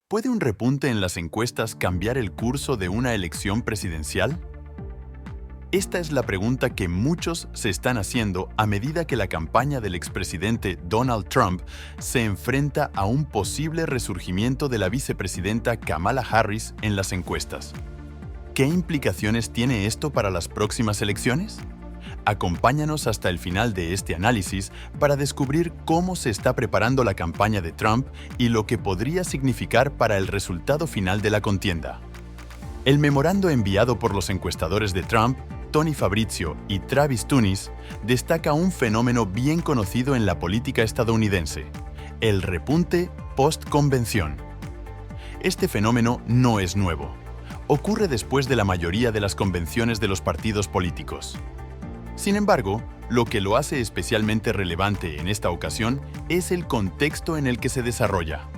¿Puede un repunte en las encuestas cambiar el curso de una elección presidencial? Esta es la pregunta que muchos se están haciendo a medida que la campaña del expresidente Donald Trump se enfrenta a un posible resurgimiento de la vicepresidenta Kamala Harris en las encuestas. ¿Qué implicaciones tiene esto para las próximas elecciones? Acompáñanos hasta el final de este análisis para descubrir cómo se está preparando la campaña de Trump y lo que podría significar para el resultado final de la contienda. El memorando enviado por los encuestadores de Trump, Tony Fabrizio y Travis Tunis, destaca un fenómeno bien conocido en la política estadounidense: el repunte post-convención. Este fenómeno no es nuevo. Ocurre después de la mayoría de las convenciones de los partidos políticos. Sin embargo, lo que lo hace especialmente relevante en esta ocasión es el contexto en el que se desarrolla.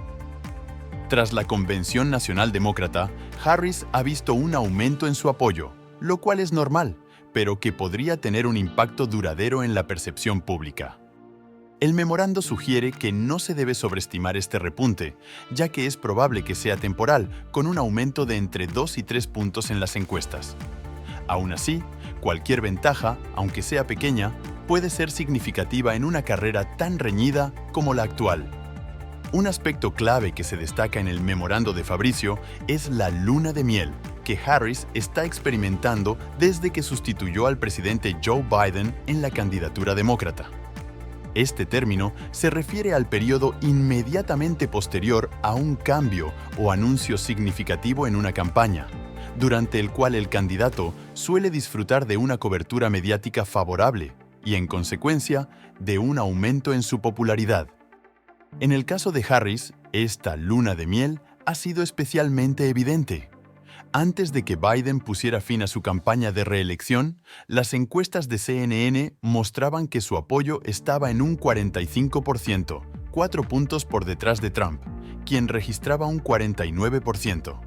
Tras la Convención Nacional Demócrata, Harris ha visto un aumento en su apoyo, lo cual es normal, pero que podría tener un impacto duradero en la percepción pública. El memorando sugiere que no se debe sobreestimar este repunte, ya que es probable que sea temporal, con un aumento de entre 2 y 3 puntos en las encuestas. Aún así, cualquier ventaja, aunque sea pequeña, puede ser significativa en una carrera tan reñida como la actual. Un aspecto clave que se destaca en el memorando de Fabrizio es la luna de miel que Harris está experimentando desde que sustituyó al presidente Joe Biden en la candidatura demócrata. Este término se refiere al periodo inmediatamente posterior a un cambio o anuncio significativo en una campaña, durante el cual el candidato suele disfrutar de una cobertura mediática favorable y, en consecuencia, de un aumento en su popularidad. En el caso de Harris, esta luna de miel ha sido especialmente evidente. Antes de que Biden pusiera fin a su campaña de reelección, las encuestas de CNN mostraban que su apoyo estaba en un 45%, 4 puntos por detrás de Trump, quien registraba un 49%.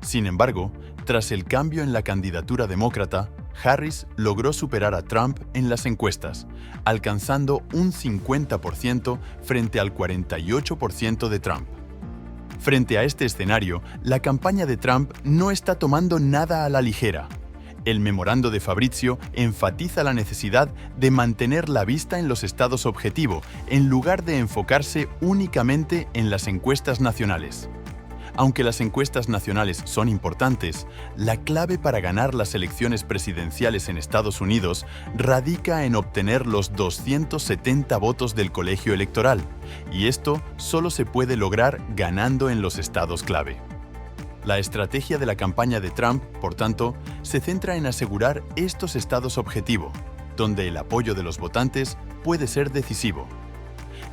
Sin embargo, tras el cambio en la candidatura demócrata, Harris logró superar a Trump en las encuestas, alcanzando un 50% frente al 48% de Trump. Frente a este escenario, la campaña de Trump no está tomando nada a la ligera. El memorando de Fabrizio enfatiza la necesidad de mantener la vista en los estados objetivo, en lugar de enfocarse únicamente en las encuestas nacionales. Aunque las encuestas nacionales son importantes, la clave para ganar las elecciones presidenciales en Estados Unidos radica en obtener los 270 votos del colegio electoral, y esto solo se puede lograr ganando en los estados clave. La estrategia de la campaña de Trump, por tanto, se centra en asegurar estos estados objetivo, donde el apoyo de los votantes puede ser decisivo.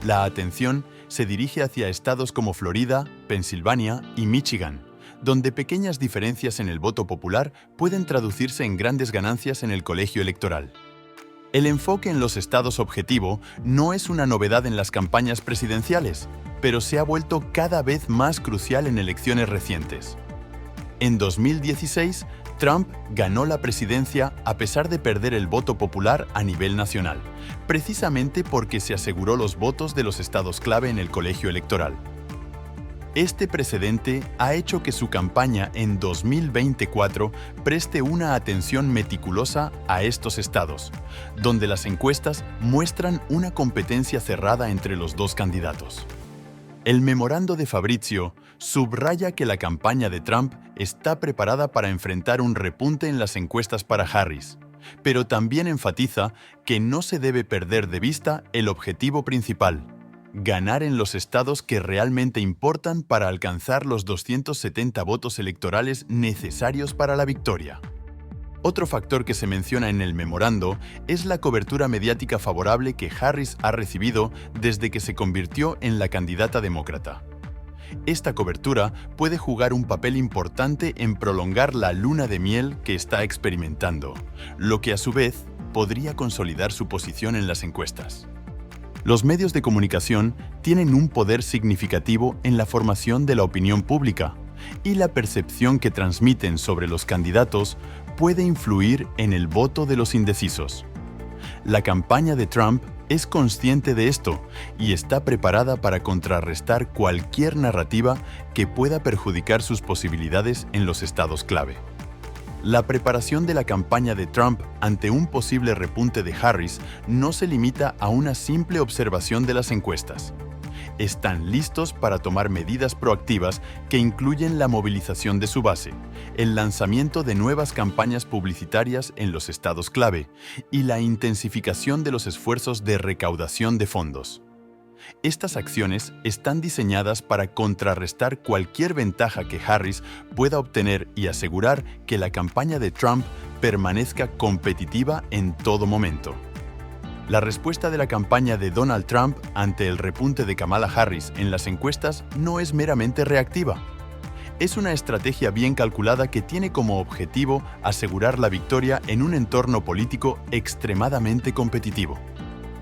La atención se dirige hacia estados como Florida, Pensilvania y Michigan, donde pequeñas diferencias en el voto popular pueden traducirse en grandes ganancias en el colegio electoral. El enfoque en los estados objetivo no es una novedad en las campañas presidenciales, pero se ha vuelto cada vez más crucial en elecciones recientes. En 2016, Trump ganó la presidencia a pesar de perder el voto popular a nivel nacional, precisamente porque se aseguró los votos de los estados clave en el colegio electoral. Este precedente ha hecho que su campaña en 2024 preste una atención meticulosa a estos estados, donde las encuestas muestran una competencia cerrada entre los dos candidatos. El memorando de Fabrizio subraya que la campaña de Trump está preparada para enfrentar un repunte en las encuestas para Harris, pero también enfatiza que no se debe perder de vista el objetivo principal: ganar en los estados que realmente importan para alcanzar los 270 votos electorales necesarios para la victoria. Otro factor que se menciona en el memorando es la cobertura mediática favorable que Harris ha recibido desde que se convirtió en la candidata demócrata. Esta cobertura puede jugar un papel importante en prolongar la luna de miel que está experimentando, lo que a su vez podría consolidar su posición en las encuestas. Los medios de comunicación tienen un poder significativo en la formación de la opinión pública, y la percepción que transmiten sobre los candidatos puede influir en el voto de los indecisos. La campaña de Trump es consciente de esto y está preparada para contrarrestar cualquier narrativa que pueda perjudicar sus posibilidades en los estados clave. La preparación de la campaña de Trump ante un posible repunte de Harris no se limita a una simple observación de las encuestas. Están listos para tomar medidas proactivas que incluyen la movilización de su base, el lanzamiento de nuevas campañas publicitarias en los estados clave y la intensificación de los esfuerzos de recaudación de fondos. Estas acciones están diseñadas para contrarrestar cualquier ventaja que Harris pueda obtener y asegurar que la campaña de Trump permanezca competitiva en todo momento. La respuesta de la campaña de Donald Trump ante el repunte de Kamala Harris en las encuestas no es meramente reactiva. Es una estrategia bien calculada que tiene como objetivo asegurar la victoria en un entorno político extremadamente competitivo.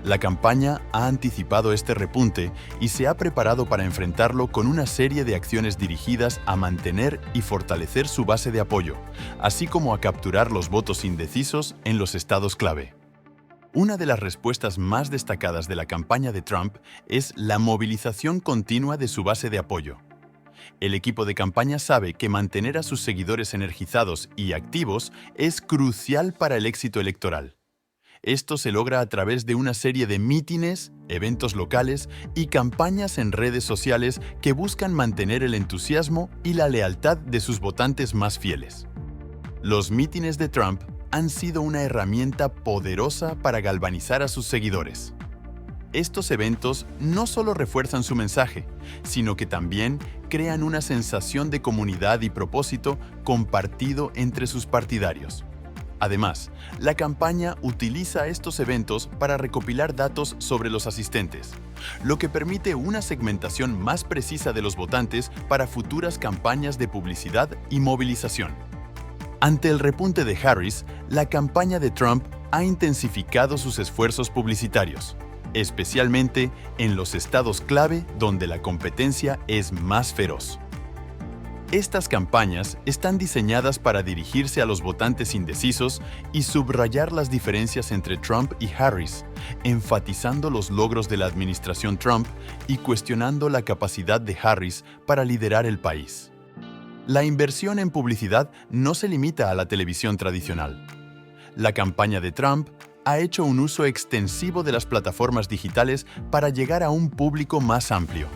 La campaña ha anticipado este repunte y se ha preparado para enfrentarlo con una serie de acciones dirigidas a mantener y fortalecer su base de apoyo, así como a capturar los votos indecisos en los estados clave. Una de las respuestas más destacadas de la campaña de Trump es la movilización continua de su base de apoyo. El equipo de campaña sabe que mantener a sus seguidores energizados y activos es crucial para el éxito electoral. Esto se logra a través de una serie de mítines, eventos locales y campañas en redes sociales que buscan mantener el entusiasmo y la lealtad de sus votantes más fieles. Los mítines de Trump han sido una herramienta poderosa para galvanizar a sus seguidores. Estos eventos no solo refuerzan su mensaje, sino que también crean una sensación de comunidad y propósito compartido entre sus partidarios. Además, la campaña utiliza estos eventos para recopilar datos sobre los asistentes, lo que permite una segmentación más precisa de los votantes para futuras campañas de publicidad y movilización. Ante el repunte de Harris, la campaña de Trump ha intensificado sus esfuerzos publicitarios, especialmente en los estados clave donde la competencia es más feroz. Estas campañas están diseñadas para dirigirse a los votantes indecisos y subrayar las diferencias entre Trump y Harris, enfatizando los logros de la administración Trump y cuestionando la capacidad de Harris para liderar el país. La inversión en publicidad no se limita a la televisión tradicional. La campaña de Trump ha hecho un uso extensivo de las plataformas digitales para llegar a un público más amplio.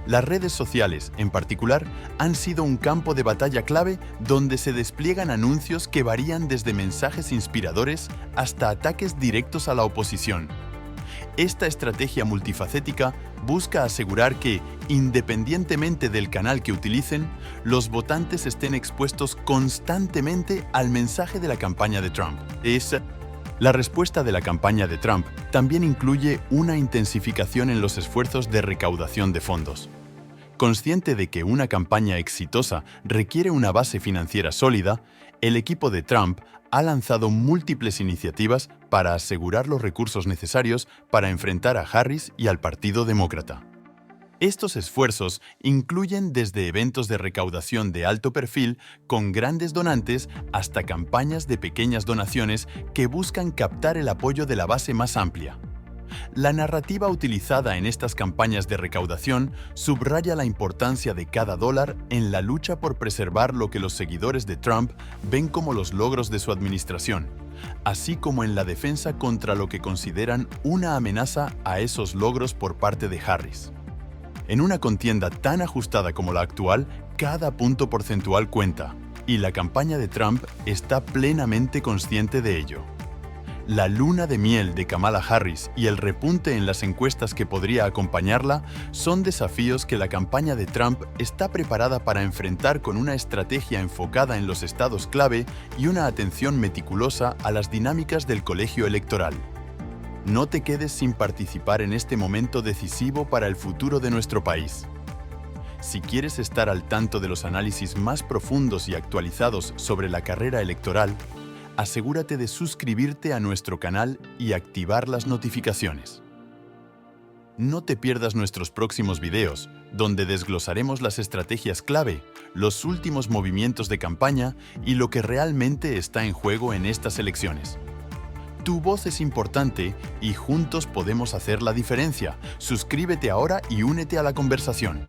Las redes sociales, en particular, han sido un campo de batalla clave donde se despliegan anuncios que varían desde mensajes inspiradores hasta ataques directos a la oposición. Esta estrategia multifacética busca asegurar que, independientemente del canal que utilicen, los votantes estén expuestos constantemente al mensaje de la campaña de Trump. La respuesta de la campaña de Trump también incluye una intensificación en los esfuerzos de recaudación de fondos. Consciente de que una campaña exitosa requiere una base financiera sólida, el equipo de Trump ha lanzado múltiples iniciativas para asegurar los recursos necesarios para enfrentar a Harris y al Partido Demócrata. Estos esfuerzos incluyen desde eventos de recaudación de alto perfil con grandes donantes hasta campañas de pequeñas donaciones que buscan captar el apoyo de la base más amplia. La narrativa utilizada en estas campañas de recaudación subraya la importancia de cada dólar en la lucha por preservar lo que los seguidores de Trump ven como los logros de su administración, así como en la defensa contra lo que consideran una amenaza a esos logros por parte de Harris. En una contienda tan ajustada como la actual, cada punto porcentual cuenta, y la campaña de Trump está plenamente consciente de ello. La luna de miel de Kamala Harris y el repunte en las encuestas que podría acompañarla son desafíos que la campaña de Trump está preparada para enfrentar con una estrategia enfocada en los estados clave y una atención meticulosa a las dinámicas del colegio electoral. No te quedes sin participar en este momento decisivo para el futuro de nuestro país. Si quieres estar al tanto de los análisis más profundos y actualizados sobre la carrera electoral, asegúrate de suscribirte a nuestro canal y activar las notificaciones. No te pierdas nuestros próximos videos, donde desglosaremos las estrategias clave, los últimos movimientos de campaña y lo que realmente está en juego en estas elecciones. Tu voz es importante y juntos podemos hacer la diferencia. Suscríbete ahora y únete a la conversación.